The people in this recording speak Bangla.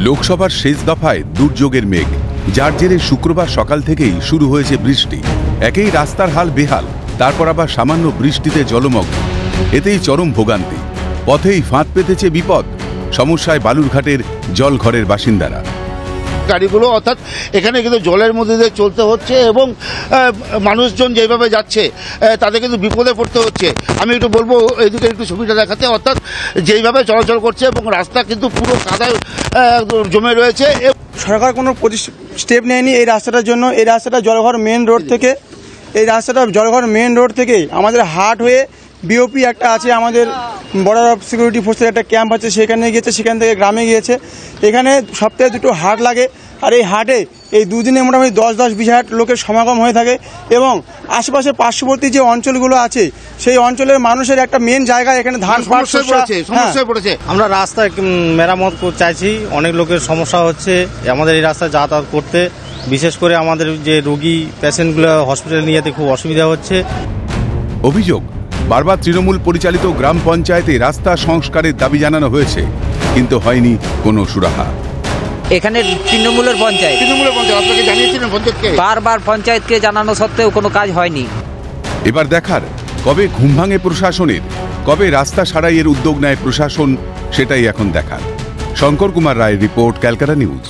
লোকসভার শেষ দফায় দুর্যোগের মেঘ, যার জেরে শুক্রবার সকাল থেকেই শুরু হয়েছে বৃষ্টি। একেই রাস্তার হাল বেহাল, তারপর আবার সামান্য বৃষ্টিতে জলমগ্ন, এতেই চরম ভোগান্তি। পথেই ফাঁদ পেতেছে বিপদ, সমস্যায় বালুরঘাটের জলঘরের বাসিন্দারা। গাড়িগুলো অর্থাৎ এখানে কিন্তু জলের মধ্যে দিয়ে চলতে হচ্ছে এবং মানুষজন যেভাবে যাচ্ছে তাদের কিন্তু বিপদে পড়তে হচ্ছে। আমি একটু বলবো এইদিকে একটু ছবিটা দেখাতে, অর্থাৎ যেইভাবে চলাচল করছে এবং রাস্তা কিন্তু পুরো কাদায় জমে রয়েছে। সরকার কোনো স্টেপ নেয়নি এই রাস্তাটার জন্য। এই রাস্তাটা জলঘর মেন রোড থেকে আমাদের হাট হয়ে বিওপি একটা আছে, আমাদের বর্ডার অফ সিকিউরিটি ফোর্সের একটা ক্যাম্প আছে, সেখানে গিয়েছে, সেখান থেকে গ্রামে গিয়েছে। এখানে সপ্তাহে দুটো হাট লাগে, আর এই হাটে এই দুদিনে মোটামুটি 10-20 হাজার লোকের সমাগম হয়ে থাকে এবং আশেপাশে পার্শ্ববর্তী যে অঞ্চলগুলো আছে সেই অঞ্চলের মানুষের একটা মেন জায়গা, এখানে ধান সমস্যায় পড়েছে। আমরা রাস্তা মেরামত চাইছি, অনেক লোকের সমস্যা হচ্ছে আমাদের এই রাস্তায় যাতায়াত করতে, বিশেষ করে আমাদের যে রোগী পেশেন্টগুলো হসপিটালে নিয়ে যেতে খুব অসুবিধা হচ্ছে। অভিযোগ, বারবার তৃণমূল পরিচালিত গ্রাম পঞ্চায়েতে রাস্তা সংস্কারের দাবি জানানো হয়েছে, কিন্তু হয়নি কোনো সুরাহা। এখানে তৃণমূলের পঞ্চায়েত আপনাকে জানিয়েছিলেন পঞ্চায়েতকে? বারবার পঞ্চায়েতকে জানানো সত্ত্বেও কোনো কাজ হয়নি। এবার দেখার, কবে ঘুম ভাঙে প্রশাসনের, কবে রাস্তা সারাইয়ের উদ্যোগ নেয় প্রশাসন, সেটাই এখন দেখার। শঙ্কর কুমার রায়ের রিপোর্ট, ক্যালকাটা নিউজ।